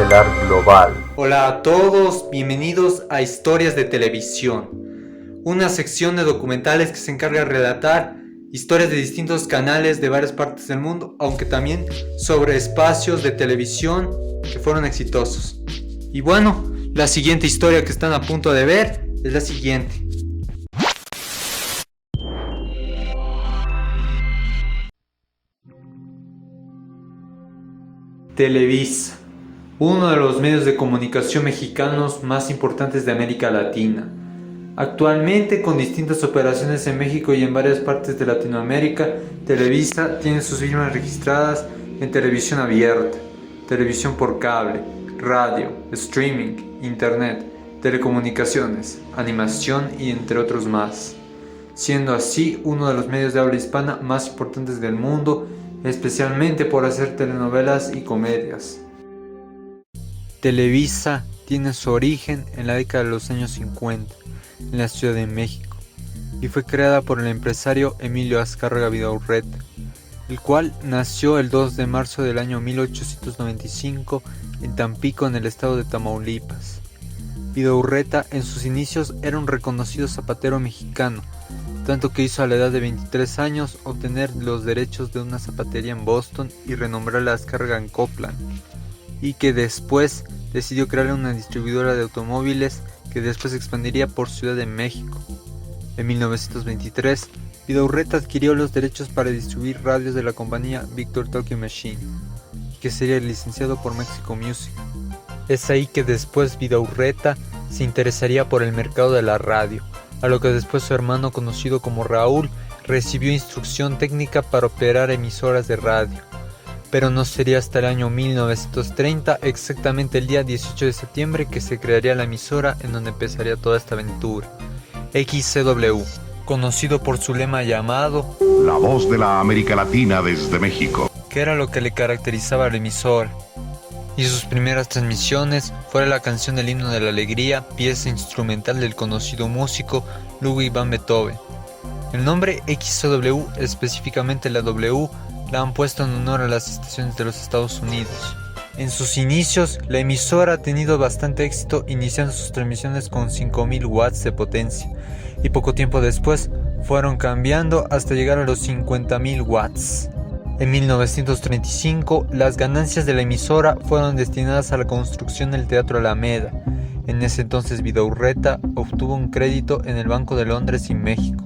estelar global. Hola a todos, bienvenidos a Historias de Televisión, una sección de documentales que se encarga de relatar historias de distintos canales de varias partes del mundo, aunque también sobre espacios de televisión que fueron exitosos. Y bueno, la siguiente historia que están a punto de ver es la siguiente. Televisa, uno de los medios de comunicación mexicanos más importantes de América Latina. Actualmente, con distintas operaciones en México y en varias partes de Latinoamérica, Televisa tiene sus firmas registradas en televisión abierta, televisión por cable, radio, streaming, internet, telecomunicaciones, animación y entre otros más, siendo así uno de los medios de habla hispana más importantes del mundo, especialmente por hacer telenovelas y comedias. Televisa tiene su origen en la década de los años 50 en la Ciudad de México y fue creada por el empresario Emilio Azcárraga Vidaurreta, el cual nació el 2 de marzo del año 1895 en Tampico, en el estado de Tamaulipas. Vidaurreta en sus inicios era un reconocido zapatero mexicano, tanto que hizo a la edad de 23 años obtener los derechos de una zapatería en Boston y renombrarla Azcárraga en Copland, y que después decidió crear una distribuidora de automóviles que después expandiría por Ciudad de México. En 1923, Vidaurreta adquirió los derechos para distribuir radios de la compañía Victor Talking Machine, que sería licenciado por Mexico Music. Es ahí que después Vidaurreta se interesaría por el mercado de la radio, a lo que después su hermano, conocido como Raúl, recibió instrucción técnica para operar emisoras de radio. Pero no sería hasta el año 1930, exactamente el día 18 de septiembre, que se crearía la emisora en donde empezaría toda esta aventura. XCW, conocido por su lema llamado La voz de la América Latina desde México, que era lo que le caracterizaba a la emisora. Y sus primeras transmisiones fueron la canción del Himno de la Alegría, pieza instrumental del conocido músico Ludwig van Beethoven. El nombre XCW, específicamente la W, la han puesto en honor a las estaciones de los Estados Unidos. En sus inicios, la emisora ha tenido bastante éxito, iniciando sus transmisiones con 5000 watts de potencia, y poco tiempo después fueron cambiando hasta llegar a los 50.000 watts. En 1935, las ganancias de la emisora fueron destinadas a la construcción del Teatro Alameda. En ese entonces Vidaurreta obtuvo un crédito en el Banco de Londres y México.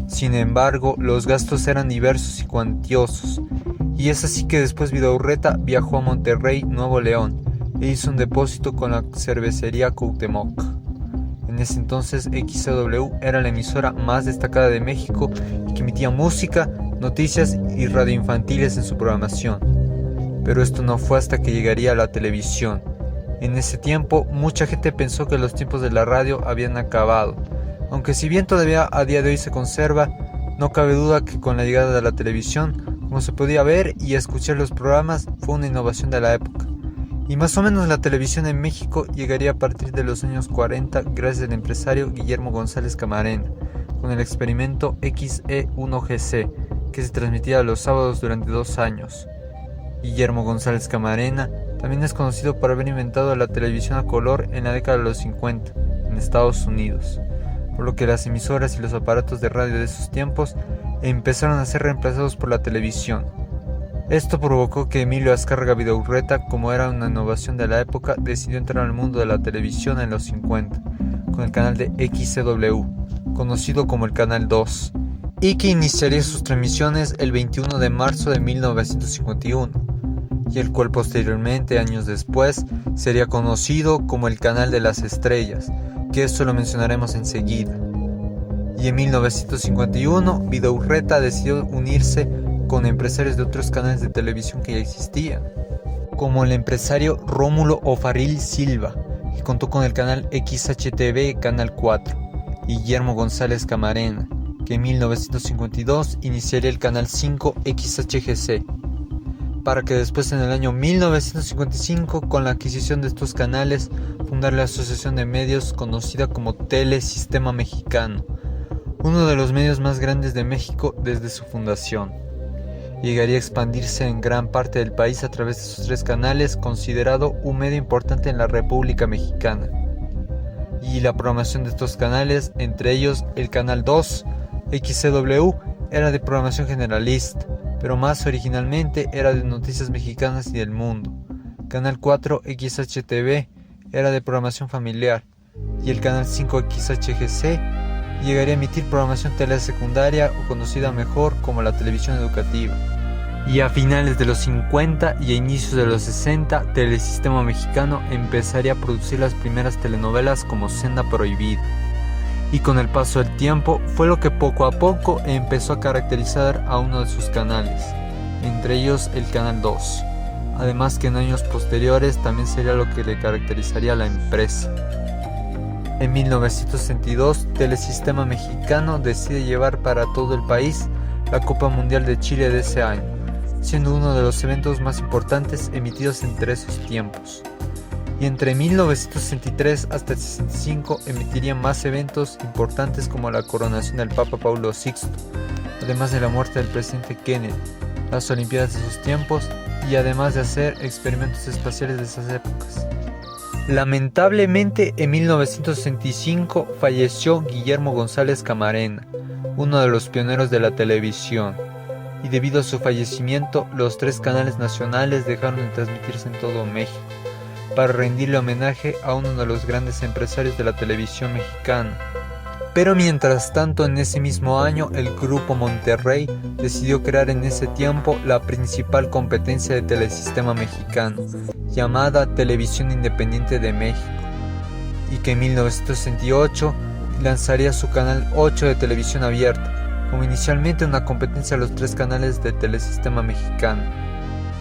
Sin embargo, los gastos eran diversos y cuantiosos, y es así que después Vidaurreta viajó a Monterrey, Nuevo León, e hizo un depósito con la cervecería Cuauhtémoc. En ese entonces XCW era la emisora más destacada de México y que emitía música, noticias y radioinfantiles en su programación. Pero esto no fue hasta que llegaría a la televisión. En ese tiempo, mucha gente pensó que los tiempos de la radio habían acabado, aunque si bien todavía a día de hoy se conserva, no cabe duda que con la llegada de la televisión, como se podía ver y escuchar los programas, fue una innovación de la época. Y más o menos la televisión en México llegaría a partir de los años 40 gracias al empresario Guillermo González Camarena, con el experimento XE1GC, que se transmitía los sábados durante 2 años. Guillermo González Camarena también es conocido por haber inventado la televisión a color en la década de los 50 en Estados Unidos, por lo que las emisoras y los aparatos de radio de esos tiempos empezaron a ser reemplazados por la televisión. Esto provocó que Emilio Azcárraga Vidaurreta, como era una innovación de la época, decidió entrar al mundo de la televisión en los 50, con el canal de XCW, conocido como el Canal 2, y que iniciaría sus transmisiones el 21 de marzo de 1951, y el cual posteriormente, años después, sería conocido como el Canal de las Estrellas, que esto lo mencionaremos enseguida. Y en 1951, Vidaurreta decidió unirse con empresarios de otros canales de televisión que ya existían, como el empresario Rómulo O'Farrill Silva, que contó con el canal XHTV Canal 4, y Guillermo González Camarena, que en 1952 iniciaría el Canal 5 XHGC, para que después en el año 1955, con la adquisición de estos canales, fundar la asociación de medios conocida como Telesistema Mexicano, uno de los medios más grandes de México desde su fundación. Llegaría a expandirse en gran parte del país a través de sus 3 canales, considerado un medio importante en la República Mexicana. Y la programación de estos canales, entre ellos el Canal 2, XCW, era de programación generalista, pero más originalmente era de noticias mexicanas y del mundo. Canal 4, XHTV, era de programación familiar, y el Canal 5, XHGC, llegaría a emitir programación telesecundaria o conocida mejor como la televisión educativa. Y a finales de los 50 y a inicios de los 60, Telesistema Mexicano empezaría a producir las primeras telenovelas como Senda Prohibida. Y con el paso del tiempo fue lo que poco a poco empezó a caracterizar a uno de sus canales, entre ellos el Canal 2. Además que en años posteriores también sería lo que le caracterizaría a la empresa. En 1962, Telesistema Mexicano decide llevar para todo el país la Copa Mundial de Chile de ese año, siendo uno de los eventos más importantes emitidos entre esos tiempos. Y entre 1963 hasta el 65 emitirían más eventos importantes como la coronación del Papa Paulo VI, además de la muerte del presidente Kennedy, las Olimpiadas de sus tiempos y además de hacer experimentos espaciales de esas épocas. Lamentablemente, en 1965 falleció Guillermo González Camarena, uno de los pioneros de la televisión, y debido a su fallecimiento, los 3 canales nacionales dejaron de transmitirse en todo México, para rendirle homenaje a uno de los grandes empresarios de la televisión mexicana. Pero mientras tanto, en ese mismo año, el Grupo Monterrey decidió crear en ese tiempo la principal competencia de Telesistema Mexicano, llamada Televisión Independiente de México, y que en 1968 lanzaría su canal 8 de televisión abierta, como inicialmente una competencia a los 3 canales de Telesistema Mexicano.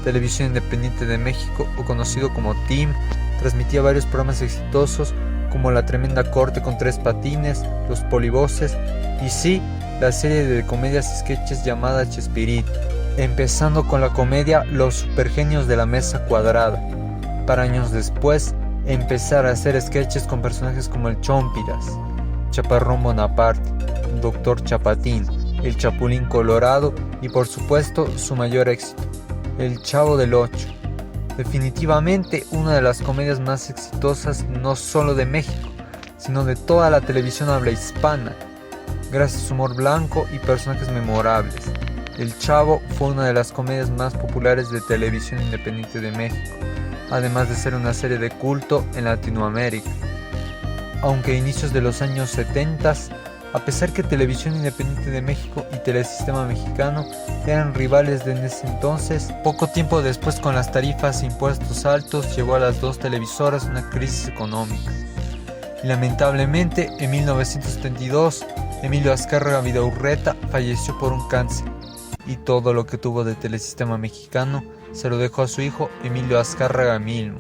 Televisión Independiente de México, o conocido como TIM, transmitía varios programas exitosos como La Tremenda Corte con 3 patines, Los Polivoces y sí, la serie de comedias y sketches llamada Chespirito, empezando con la comedia Los Supergenios de la Mesa Cuadrada, para años después empezar a hacer sketches con personajes como el Chompiras, Chaparrón Bonaparte, Doctor Chapatín, el Chapulín Colorado y por supuesto su mayor éxito, El Chavo del Ocho. Definitivamente una de las comedias más exitosas no solo de México, sino de toda la televisión habla hispana, gracias a su humor blanco y personajes memorables. El Chavo fue una de las comedias más populares de Televisión Independiente de México, además de ser una serie de culto en Latinoamérica. Aunque a inicios de los años 70, a pesar que Televisión Independiente de México y Telesistema Mexicano eran rivales de en ese entonces, poco tiempo después, con las tarifas e impuestos altos, llegó a las 2 televisoras una crisis económica. Y lamentablemente, en 1972, Emilio Azcárraga Vidaurreta falleció por un cáncer, y todo lo que tuvo de Telesistema Mexicano se lo dejó a su hijo Emilio Azcárraga Milmo,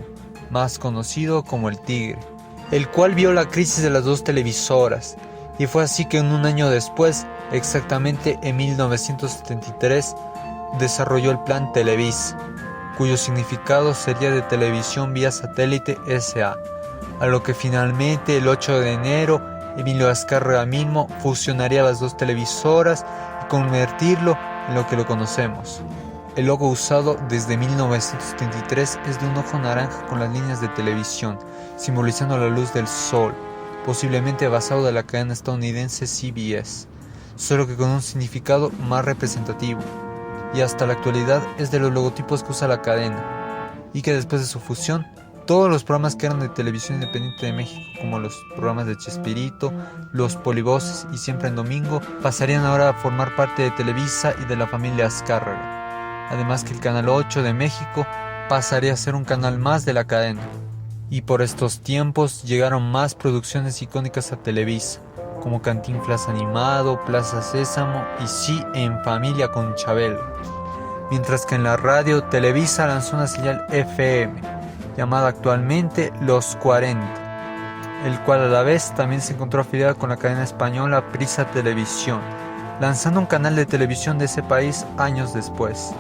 más conocido como el Tigre, el cual vio la crisis de las 2 televisoras. Y fue así que un año después, exactamente en 1973, desarrolló el Plan Televisa, cuyo significado sería de Televisión Vía Satélite S.A., a lo que finalmente el 8 de enero Emilio Azcárraga Milmo fusionaría las 2 televisoras y convertirlo en lo que lo conocemos. El logo usado desde 1973 es de un ojo naranja con las líneas de televisión, simbolizando la luz del sol, posiblemente basado de la cadena estadounidense CBS, solo que con un significado más representativo, y hasta la actualidad es de los logotipos que usa la cadena, y que después de su fusión, todos los programas que eran de Televisión Independiente de México, como los programas de Chespirito, Los Polivoces y Siempre en Domingo, pasarían ahora a formar parte de Televisa y de la familia Azcárraga, además que el Canal 8 de México pasaría a ser un canal más de la cadena. Y por estos tiempos llegaron más producciones icónicas a Televisa, como Cantinflas Animado, Plaza Sésamo y Sí en Familia con Chabelo. Mientras que en la radio, Televisa lanzó una señal FM, llamada actualmente Los 40, el cual a la vez también se encontró afiliada con la cadena española Prisa Televisión, lanzando un canal de televisión de ese país años después.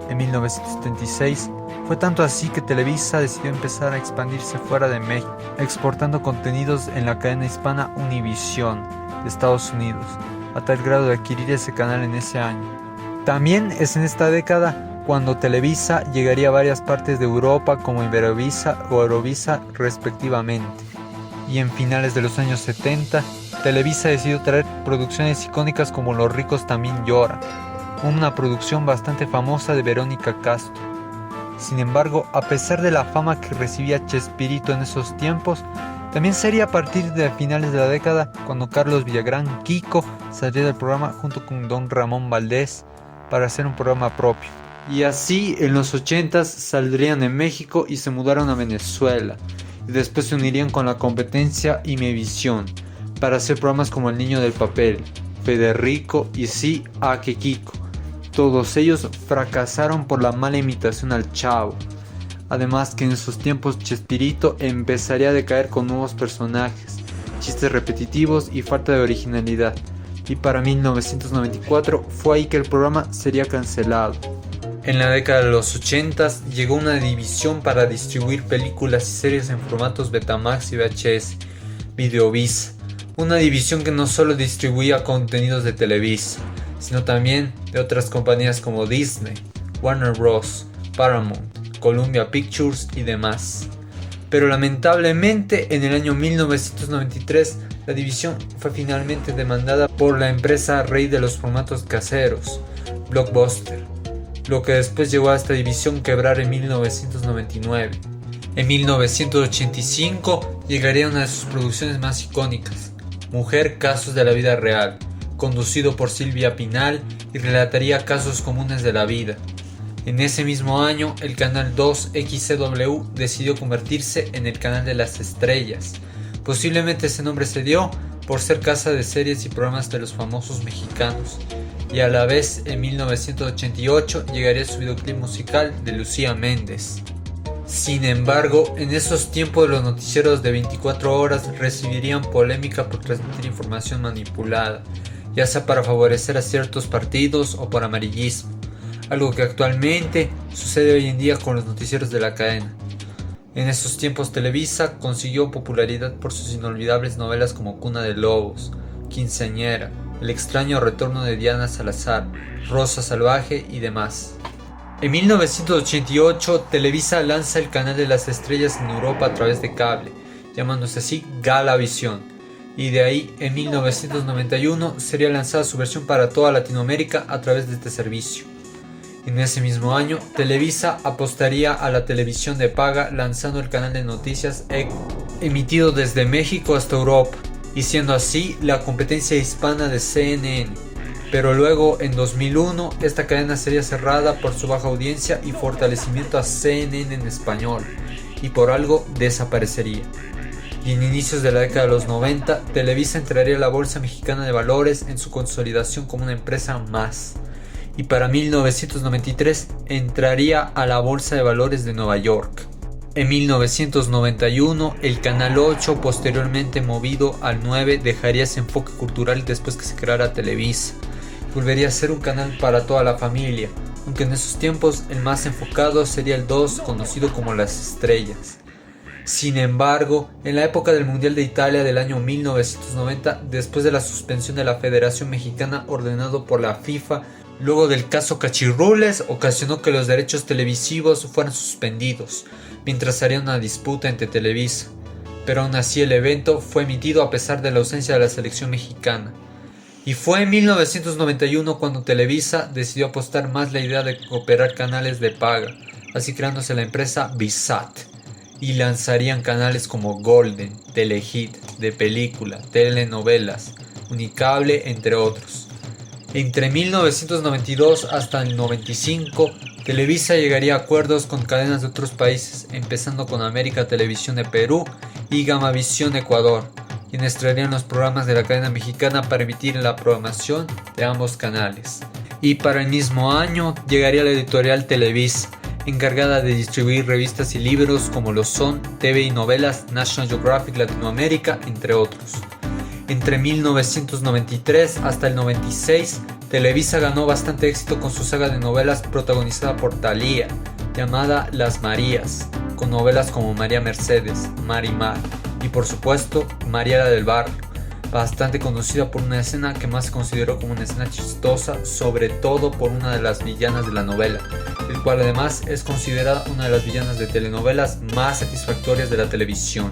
En 1976, fue tanto así que Televisa decidió empezar a expandirse fuera de México, exportando contenidos en la cadena hispana Univisión de Estados Unidos, a tal grado de adquirir ese canal en ese año. También es en esta década cuando Televisa llegaría a varias partes de Europa como Iberovisa o Eurovisa respectivamente. Y en finales de los años 70, Televisa decidió traer producciones icónicas como Los ricos también lloran, una producción bastante famosa de Verónica Castro. Sin embargo, a pesar de la fama que recibía Chespirito en esos tiempos, también sería a partir de finales de la década cuando Carlos Villagrán, Kiko, saldría del programa junto con Don Ramón Valdés para hacer un programa propio. Y así en los 80s saldrían en México y se mudaron a Venezuela. Y después se unirían con la competencia Imevisión para hacer programas como El Niño del Papel, Federico y Sí a que Kiko. Todos ellos fracasaron por la mala imitación al Chavo. Además que en esos tiempos Chespirito empezaría a decaer con nuevos personajes, chistes repetitivos y falta de originalidad. Y para 1994 fue ahí que el programa sería cancelado. En la década de los 80s llegó una división para distribuir películas y series en formatos Betamax y VHS, Videovisa. Una división que no solo distribuía contenidos de Televisa, sino también de otras compañías como Disney, Warner Bros., Paramount, Columbia Pictures y demás. Pero lamentablemente en el año 1993 la división fue finalmente demandada por la empresa rey de los formatos caseros, Blockbuster, lo que después llevó a esta división quebrar en 1999. En 1985 llegaría una de sus producciones más icónicas, Mujer, casos de la vida real, conducido por Silvia Pinal y relataría casos comunes de la vida. En ese mismo año, el canal 2 XCW decidió convertirse en el canal de las estrellas. Posiblemente ese nombre se dio por ser casa de series y programas de los famosos mexicanos. Y a la vez, en 1988 llegaría su videoclip musical de Lucía Méndez. Sin embargo, en esos tiempos los noticieros de 24 horas recibirían polémica por transmitir información manipulada, ya sea para favorecer a ciertos partidos o por amarillismo, algo que actualmente sucede hoy en día con los noticieros de la cadena. En esos tiempos Televisa consiguió popularidad por sus inolvidables novelas como Cuna de Lobos, Quinceañera, El extraño retorno de Diana Salazar, Rosa Salvaje y demás. En 1988 Televisa lanza el canal de las estrellas en Europa a través de cable, llamándose así Galavisión, y de ahí en 1991 sería lanzada su versión para toda Latinoamérica a través de este servicio. En ese mismo año, Televisa apostaría a la televisión de paga lanzando el canal de noticias ECO, emitido desde México hasta Europa, y siendo así la competencia hispana de CNN. Pero luego, en 2001, esta cadena sería cerrada por su baja audiencia y fortalecimiento a CNN en español, y por algo desaparecería. Y en inicios de la década de los 90, Televisa entraría a la Bolsa Mexicana de Valores en su consolidación como una empresa más. Y para 1993 entraría a la Bolsa de Valores de Nueva York. En 1991 el Canal 8, posteriormente movido al 9, dejaría ese enfoque cultural después que se creara Televisa. Volvería a ser un canal para toda la familia, aunque en esos tiempos el más enfocado sería el 2, conocido como Las Estrellas. Sin embargo, en la época del Mundial de Italia del año 1990, después de la suspensión de la Federación Mexicana ordenado por la FIFA, luego del caso Cachirrules, ocasionó que los derechos televisivos fueran suspendidos, mientras haría una disputa entre Televisa. Pero aún así el evento fue emitido a pesar de la ausencia de la selección mexicana. Y fue en 1991 cuando Televisa decidió apostar más la idea de operar canales de paga, así creándose la empresa Visat, y lanzarían canales como Golden, Telehit, de película, telenovelas, Unicable, entre otros. Entre 1992 hasta el 95, Televisa llegaría a acuerdos con cadenas de otros países, empezando con América Televisión de Perú y Gamavisión Ecuador, quienes traerían los programas de la cadena mexicana para emitir la programación de ambos canales. Y para el mismo año llegaría la editorial Televisa, encargada de distribuir revistas y libros como lo son TV y novelas National Geographic Latinoamérica, entre otros. Entre 1993 hasta el 96, Televisa ganó bastante éxito con su saga de novelas protagonizada por Thalía, llamada Las Marías, con novelas como María Mercedes, Mar y Mar, y por supuesto Mariela del Barrio, bastante conocida por una escena que más se consideró como una escena chistosa, sobre todo por una de las villanas de la novela, el cual además es considerada una de las villanas de telenovelas más satisfactorias de la televisión.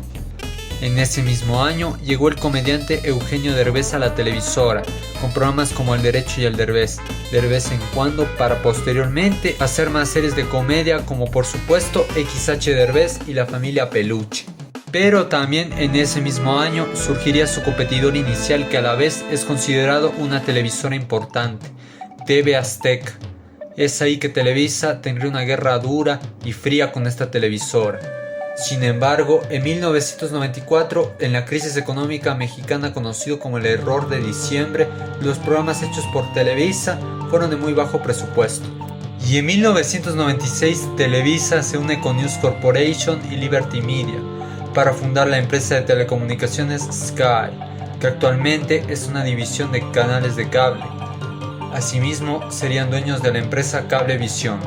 En ese mismo año llegó el comediante Eugenio Derbez a la televisora, con programas como El Derecho y El Derbez, de vez en cuando, para posteriormente hacer más series de comedia como por supuesto XH Derbez y La Familia Peluche. Pero también en ese mismo año surgiría su competidor inicial, que a la vez es considerado una televisora importante, TV Azteca. Es ahí que Televisa tendría una guerra dura y fría con esta televisora. Sin embargo, en 1994, en la crisis económica mexicana conocido como el Error de Diciembre, los programas hechos por Televisa fueron de muy bajo presupuesto. Y en 1996, Televisa se une con News Corporation y Liberty Media para fundar la empresa de telecomunicaciones Sky, que actualmente es una división de canales de cable. Asimismo, serían dueños de la empresa Cablevisión.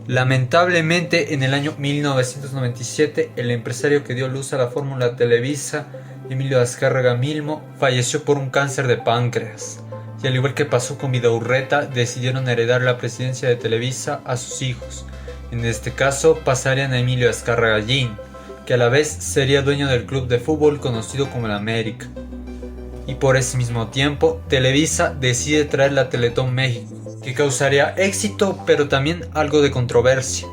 Lamentablemente, en el año 1997, el empresario que dio luz a la fórmula Televisa, Emilio Azcárraga Milmo, falleció por un cáncer de páncreas. Y al igual que pasó con Vidaurreta, decidieron heredar la presidencia de Televisa a sus hijos. En este caso, pasarían a Emilio Azcárraga Gin, que a la vez sería dueño del club de fútbol conocido como el América. Y por ese mismo tiempo, Televisa decide traer la Teletón México, que causaría éxito pero también algo de controversia.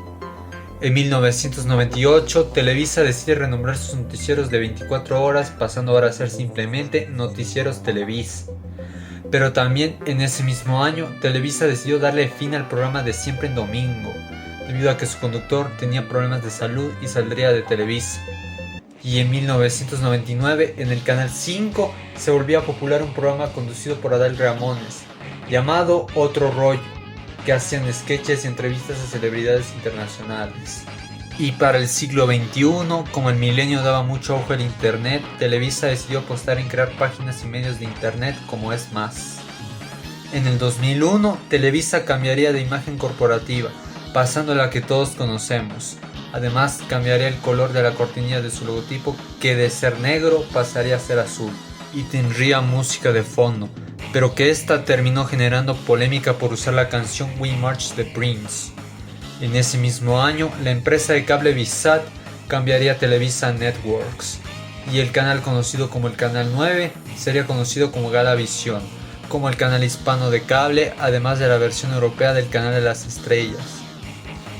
En 1998, Televisa decide renombrar sus noticieros de 24 horas, pasando ahora a ser simplemente Noticieros Televisa. Pero también en ese mismo año, Televisa decidió darle fin al programa de Siempre en Domingo, debido a que su conductor tenía problemas de salud y saldría de Televisa. Y en 1999, en el Canal 5, se volvía popular un programa conducido por Adal Ramones, llamado Otro Rollo, que hacían sketches y entrevistas a celebridades internacionales. Y para el siglo XXI, como el milenio daba mucho ojo al internet, Televisa decidió apostar en crear páginas y medios de internet como Es Más. En el 2001, Televisa cambiaría de imagen corporativa, pasando a la que todos conocemos. Además, cambiaría el color de la cortinilla de su logotipo, que de ser negro pasaría a ser azul, y tendría música de fondo, pero que esta terminó generando polémica por usar la canción We March de Prince. En ese mismo año, la empresa de cable Visat cambiaría a Televisa Networks, y el canal conocido como el Canal 9 sería conocido como Galavisión, como el canal hispano de cable, además de la versión europea del Canal de las Estrellas.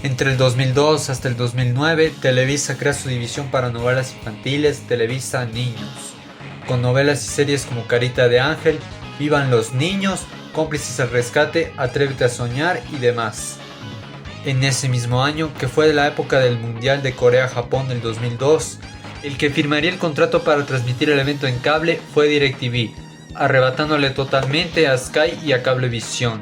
Entre el 2002 hasta el 2009, Televisa crea su división para novelas infantiles, Televisa Niños, con novelas y series como Carita de Ángel, Vivan los Niños, Cómplices al Rescate, Atrévete a Soñar y demás. En ese mismo año, que fue de la época del Mundial de Corea-Japón del 2002, el que firmaría el contrato para transmitir el evento en cable fue DirecTV, arrebatándole totalmente a Sky y a Cablevisión.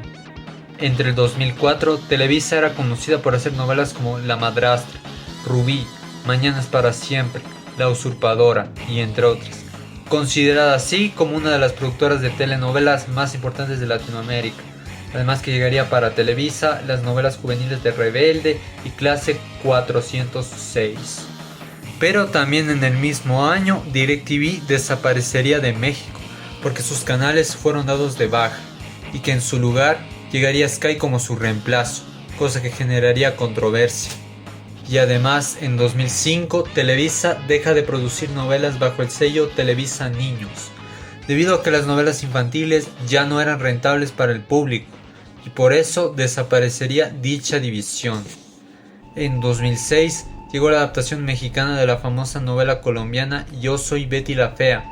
Entre el 2004, Televisa era conocida por hacer novelas como La Madrastra, Rubí, Mañana es para siempre, La Usurpadora y entre otras, considerada así como una de las productoras de telenovelas más importantes de Latinoamérica. Además que llegaría para Televisa las novelas juveniles de Rebelde y Clase 406. Pero también en el mismo año, DirecTV desaparecería de México, porque sus canales fueron dados de baja, y que en su lugar llegaría Sky como su reemplazo, cosa que generaría controversia. Y además, en 2005, Televisa deja de producir novelas bajo el sello Televisa Niños, debido a que las novelas infantiles ya no eran rentables para el público, y por eso desaparecería dicha división. En 2006, llegó la adaptación mexicana de la famosa novela colombiana Yo soy Betty la Fea,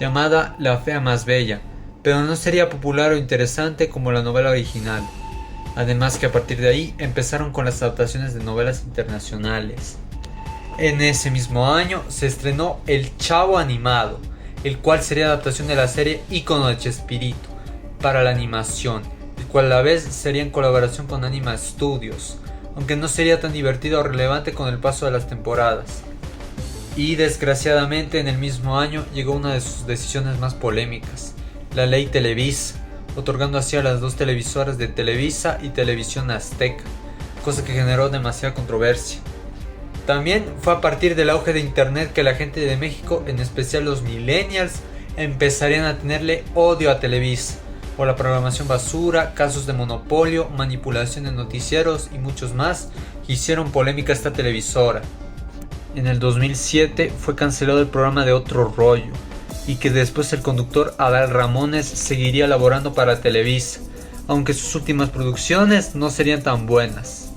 llamada La Fea Más Bella, pero no sería popular o interesante como la novela original. Además que a partir de ahí empezaron con las adaptaciones de novelas internacionales. En ese mismo año se estrenó El Chavo Animado, el cual sería adaptación de la serie Ícono de Chespirito para la animación, el cual a la vez sería en colaboración con Anima Studios, aunque no sería tan divertido o relevante con el paso de las temporadas. Y desgraciadamente en el mismo año llegó una de sus decisiones más polémicas, la Ley Televisa, otorgando así a las dos televisoras de Televisa y Televisión Azteca, cosa que generó demasiada controversia. También fue a partir del auge de internet que la gente de México, en especial los millennials, empezarían a tenerle odio a Televisa, por la programación basura, casos de monopolio, manipulación de noticieros y muchos más que hicieron polémica a esta televisora. En el 2007 fue cancelado el programa de Otro Rollo, y que después el conductor Adal Ramones seguiría laborando para Televisa, aunque sus últimas producciones no serían tan buenas.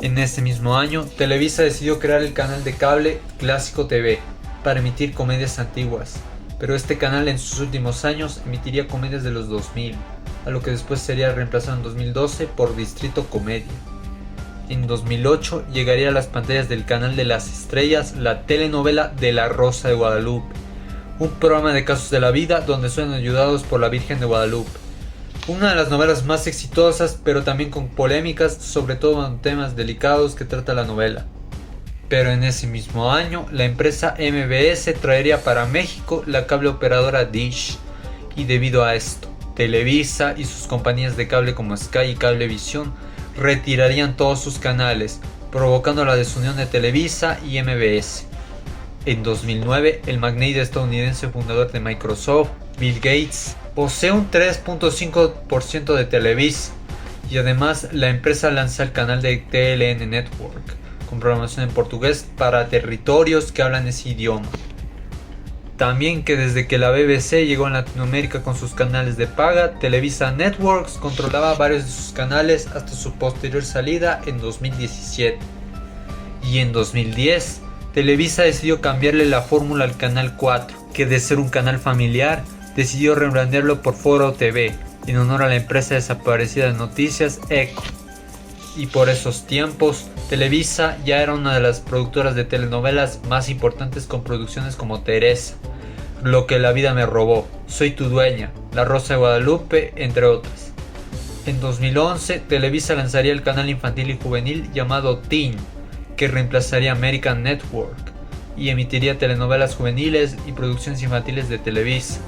En ese mismo año, Televisa decidió crear el canal de cable Clásico TV para emitir comedias antiguas, pero este canal en sus últimos años emitiría comedias de los 2000, a lo que después sería reemplazado en 2012 por Distrito Comedia. En 2008 llegaría a las pantallas del canal de las estrellas la telenovela de La Rosa de Guadalupe, un programa de casos de la vida donde son ayudados por la Virgen de Guadalupe. Una de las novelas más exitosas, pero también con polémicas, sobre todo en temas delicados que trata la novela. Pero en ese mismo año, la empresa MBS traería para México la cable operadora Dish, y debido a esto, Televisa y sus compañías de cable como Sky y Cablevisión retirarían todos sus canales, provocando la desunión de Televisa y MBS. En 2009, el magnate estadounidense fundador de Microsoft, Bill Gates, posee un 3.5% de Televisa, y además la empresa lanza el canal de TLN Network, con programación en portugués para territorios que hablan ese idioma. También que desde que la BBC llegó a Latinoamérica con sus canales de paga, Televisa Networks controlaba varios de sus canales hasta su posterior salida en 2017. Y en 2010, Televisa decidió cambiarle la fórmula al Canal 4, que de ser un canal familiar, decidió rebrandearlo por Foro TV, en honor a la empresa desaparecida de noticias ECO. Y por esos tiempos, Televisa ya era una de las productoras de telenovelas más importantes con producciones como Teresa, Lo que la vida me robó, Soy tu dueña, La Rosa de Guadalupe, entre otras. En 2011, Televisa lanzaría el canal infantil y juvenil llamado Teen, que reemplazaría American Network, y emitiría telenovelas juveniles y producciones infantiles de Televisa.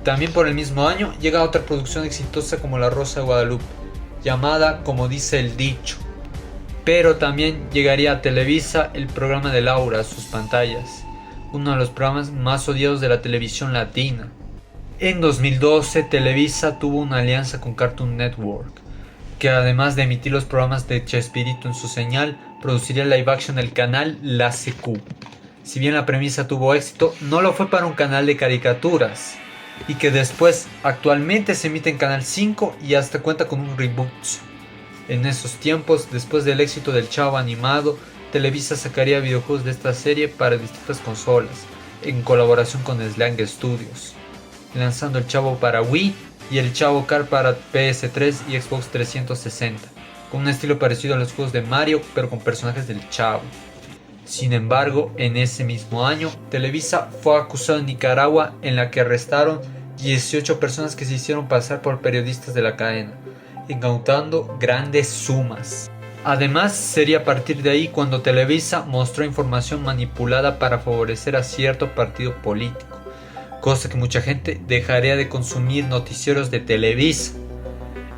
También por el mismo año llega otra producción exitosa como La Rosa de Guadalupe, llamada Como dice el dicho. Pero también llegaría a Televisa el programa de Laura a sus pantallas, uno de los programas más odiados de la televisión latina. En 2012 Televisa tuvo una alianza con Cartoon Network, que además de emitir los programas de Chespirito en su señal, produciría live action del canal La CQ. Si bien la premisa tuvo éxito, no lo fue para un canal de caricaturas, y que después actualmente se emite en Canal 5 y hasta cuenta con un reboot. En esos tiempos, después del éxito del Chavo animado, Televisa sacaría videojuegos de esta serie para distintas consolas, en colaboración con Slang Studios, lanzando el Chavo para Wii y el Chavo Car para PS3 y Xbox 360, con un estilo parecido a los juegos de Mario, pero con personajes del Chavo. Sin embargo, en ese mismo año, Televisa fue acusado en Nicaragua, en la que arrestaron 18 personas que se hicieron pasar por periodistas de la cadena, incautando grandes sumas. Además, sería a partir de ahí cuando Televisa mostró información manipulada para favorecer a cierto partido político, cosa que mucha gente dejaría de consumir noticieros de Televisa.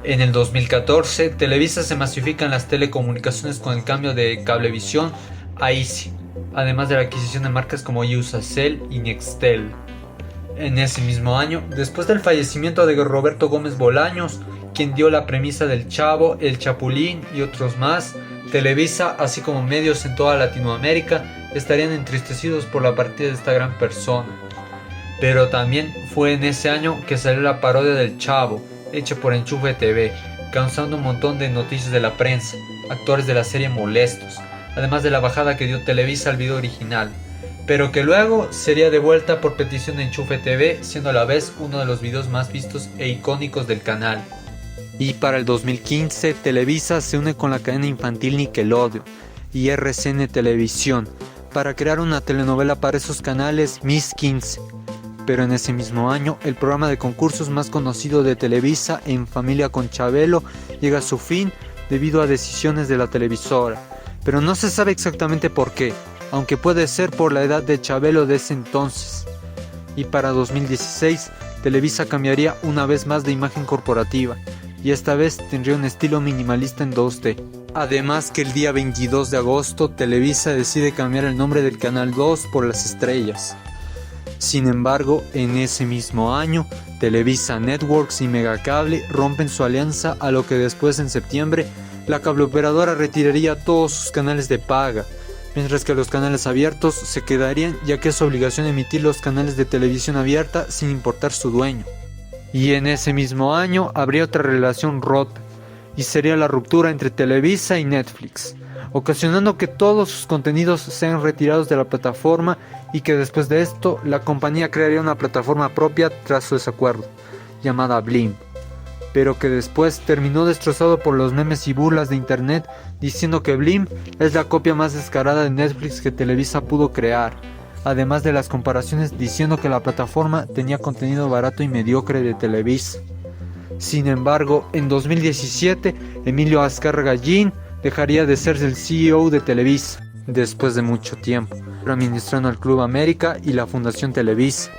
En el 2014, Televisa se masifica en las telecomunicaciones con el cambio de Cablevisión a Easy, además de la adquisición de marcas como Usacell y Nextel. En ese mismo año, después del fallecimiento de Roberto Gómez Bolaños, quien dio la premisa del Chavo, El Chapulín y otros más, Televisa, así como medios en toda Latinoamérica, estarían entristecidos por la partida de esta gran persona. Pero también fue en ese año que salió la parodia del Chavo, hecha por Enchufe TV, causando un montón de noticias de la prensa, actores de la serie molestos, además de la bajada que dio Televisa al video original, pero que luego sería devuelta por petición de Enchufe TV, siendo a la vez uno de los videos más vistos e icónicos del canal. Y para el 2015, Televisa se une con la cadena infantil Nickelodeon y RCN Televisión para crear una telenovela para esos canales, Miss 15. Pero en ese mismo año, el programa de concursos más conocido de Televisa, En Familia con Chabelo, llega a su fin debido a decisiones de la televisora, pero no se sabe exactamente por qué, aunque puede ser por la edad de Chabelo de ese entonces. Y para 2016, Televisa cambiaría una vez más de imagen corporativa, y esta vez tendría un estilo minimalista en 2D. Además que el día 22 de agosto, Televisa decide cambiar el nombre del Canal 2 por Las Estrellas. Sin embargo, en ese mismo año, Televisa Networks y Megacable rompen su alianza, a lo que después, en septiembre, la cableoperadora retiraría todos sus canales de paga, mientras que los canales abiertos se quedarían, ya que es obligación emitir los canales de televisión abierta sin importar su dueño. Y en ese mismo año habría otra relación rota, y sería la ruptura entre Televisa y Netflix, ocasionando que todos sus contenidos sean retirados de la plataforma, y que después de esto la compañía crearía una plataforma propia tras su desacuerdo, llamada Blim, pero que después terminó destrozado por los memes y burlas de internet, diciendo que Blim es la copia más descarada de Netflix que Televisa pudo crear, además de las comparaciones diciendo que la plataforma tenía contenido barato y mediocre de Televisa. Sin embargo, en 2017, Emilio Azcárraga Gallín dejaría de ser el CEO de Televisa, después de mucho tiempo, administrando el Club América y la Fundación Televisa,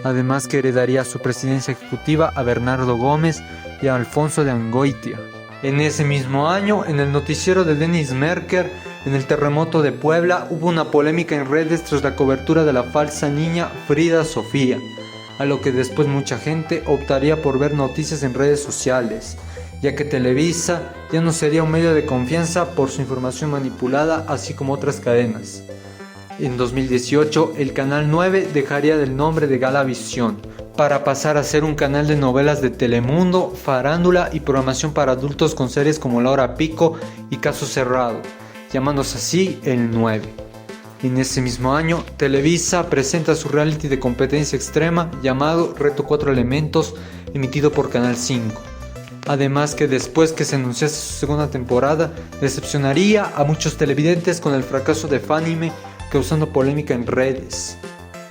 además que heredaría su presidencia ejecutiva a Bernardo Gómez y a Alfonso de Angoitia. En ese mismo año, en el noticiero de Dennis Merker, en el terremoto de Puebla, hubo una polémica en redes tras la cobertura de la falsa niña Frida Sofía, a lo que después mucha gente optaría por ver noticias en redes sociales, ya que Televisa ya no sería un medio de confianza por su información manipulada, así como otras cadenas. En 2018, el Canal 9 dejaría del nombre de Galavisión para pasar a ser un canal de novelas de Telemundo, farándula y programación para adultos con series como La Hora Pico y Caso Cerrado, llamándose así el 9. En ese mismo año, Televisa presenta su reality de competencia extrema llamado Reto 4 Elementos, emitido por Canal 5. Además que después que se anunciase su segunda temporada, decepcionaría a muchos televidentes con el fracaso de Fánime, causando polémica en redes.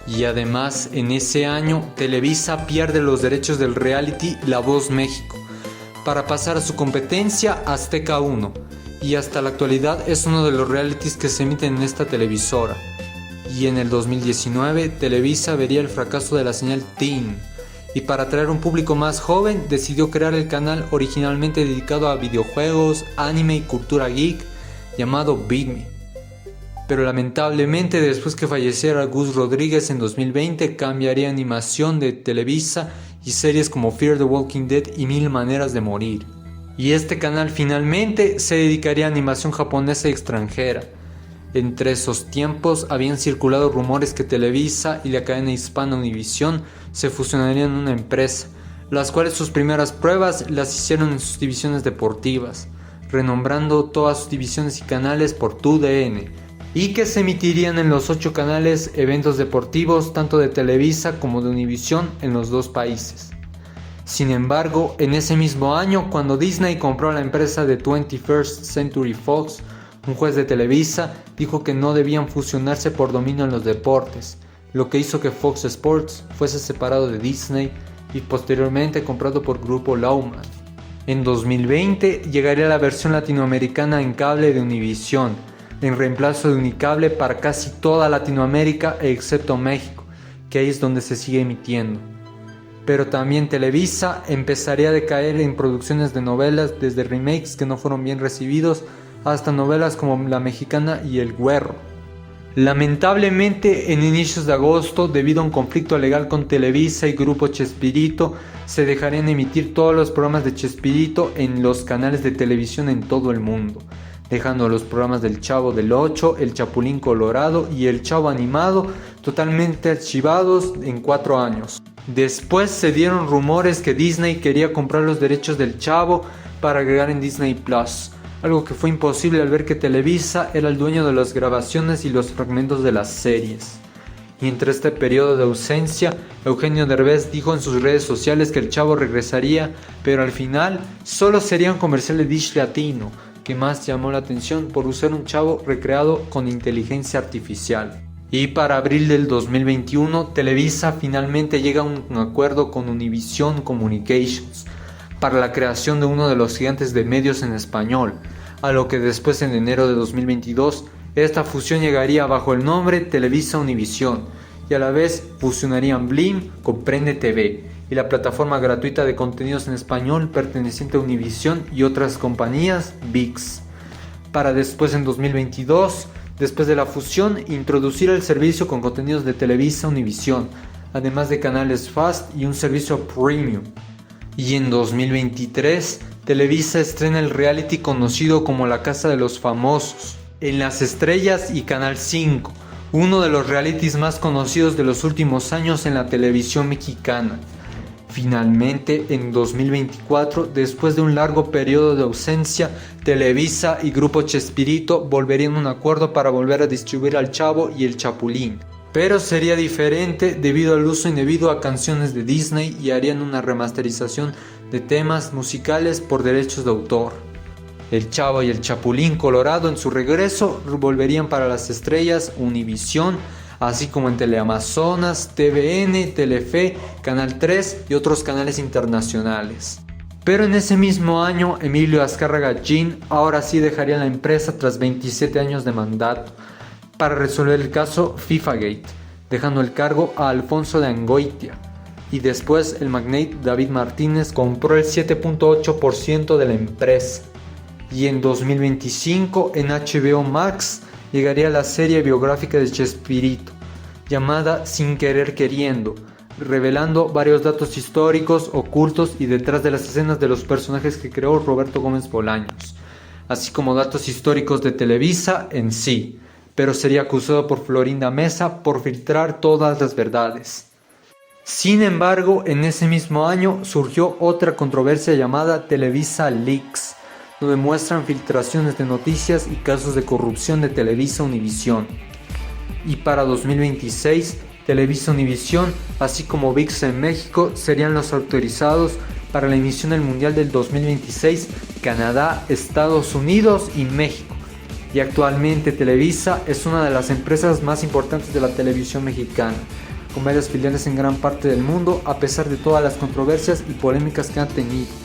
Y además, en ese año, Televisa pierde los derechos del reality La Voz México, para pasar a su competencia Azteca 1, y hasta la actualidad es uno de los realities que se emiten en esta televisora. Y en el 2019, Televisa vería el fracaso de la señal Teen, y para atraer un público más joven, decidió crear el canal originalmente dedicado a videojuegos, anime y cultura geek, llamado Big Me. Pero lamentablemente, después que falleciera Gus Rodríguez en 2020, cambiaría animación de Televisa y series como Fear the Walking Dead y Mil Maneras de Morir. Y este canal finalmente se dedicaría a animación japonesa y extranjera. Entre esos tiempos habían circulado rumores que Televisa y la cadena hispana Univisión se fusionarían en una empresa, las cuales sus primeras pruebas las hicieron en sus divisiones deportivas, renombrando todas sus divisiones y canales por TUDN, y que se emitirían en los 8 canales eventos deportivos tanto de Televisa como de Univisión en los 2 países. Sin embargo, en ese mismo año, cuando Disney compró la empresa de 21st Century Fox, un juez de Televisa dijo que no debían fusionarse por dominio en los deportes, lo que hizo que Fox Sports fuese separado de Disney y posteriormente comprado por Grupo Lauman. En 2020 llegaría la versión latinoamericana en cable de Univisión, en reemplazo de Unicable para casi toda Latinoamérica excepto México, que ahí es donde se sigue emitiendo. Pero también Televisa empezaría a decaer en producciones de novelas, desde remakes que no fueron bien recibidos hasta novelas como La Mexicana y El Güerro. Lamentablemente, en inicios de agosto, debido a un conflicto legal con Televisa y Grupo Chespirito, se dejarían emitir todos los programas de Chespirito en los canales de televisión en todo el mundo, dejando los programas del Chavo del Ocho, El Chapulín Colorado y El Chavo Animado totalmente archivados en 4 años. Después se dieron rumores que Disney quería comprar los derechos del Chavo para agregar en Disney Plus, algo que fue imposible al ver que Televisa era el dueño de las grabaciones y los fragmentos de las series. Y entre este periodo de ausencia, Eugenio Derbez dijo en sus redes sociales que el Chavo regresaría, pero al final solo sería un comercial de Dish Latino, que más llamó la atención por usar un Chavo recreado con inteligencia artificial. Y para abril del 2021, Televisa finalmente llega a un acuerdo con Univision Communications para la creación de uno de los gigantes de medios en español, a lo que después, en enero de 2022, esta fusión llegaría bajo el nombre Televisa Univisión, y a la vez fusionarían Blim con Prende TV y la plataforma gratuita de contenidos en español perteneciente a Univisión y otras compañías, ViX, para después, en 2022, después de la fusión, introducir el servicio con contenidos de Televisa Univisión, además de canales FAST y un servicio premium. Y en 2023, Televisa estrena el reality conocido como La Casa de los Famosos, en Las Estrellas y Canal 5, uno de los realities más conocidos de los últimos años en la televisión mexicana. Finalmente, en 2024, después de un largo periodo de ausencia, Televisa y Grupo Chespirito volverían a un acuerdo para volver a distribuir Al Chavo y El Chapulín. Pero sería diferente debido al uso indebido a canciones de Disney y harían una remasterización de temas musicales por derechos de autor. El Chavo y el Chapulín Colorado en su regreso volverían para Las Estrellas, Univisión, así como en Teleamazonas, TVN, Telefe, Canal 3 y otros canales internacionales. Pero en ese mismo año, Emilio Azcárraga Gin ahora sí dejaría la empresa tras 27 años de mandato para resolver el caso FIFAgate, dejando el cargo a Alfonso de Angoitia. Y después el magnate David Martínez compró el 7.8% de la empresa. Y en 2025 en HBO Max llegaría la serie biográfica de Chespirito, llamada Sin Querer Queriendo, revelando varios datos históricos ocultos y detrás de las escenas de los personajes que creó Roberto Gómez Bolaños, así como datos históricos de Televisa en sí, pero sería acusado por Florinda Mesa por filtrar todas las verdades. Sin embargo, en ese mismo año surgió otra controversia llamada Televisa Leaks, donde muestran filtraciones de noticias y casos de corrupción de Televisa Univisión. Y para 2026, Televisa Univisión, así como ViX en México, serían los autorizados para la emisión del Mundial del 2026, Canadá, Estados Unidos y México. Y actualmente Televisa es una de las empresas más importantes de la televisión mexicana, con varias filiales en gran parte del mundo, a pesar de todas las controversias y polémicas que han tenido.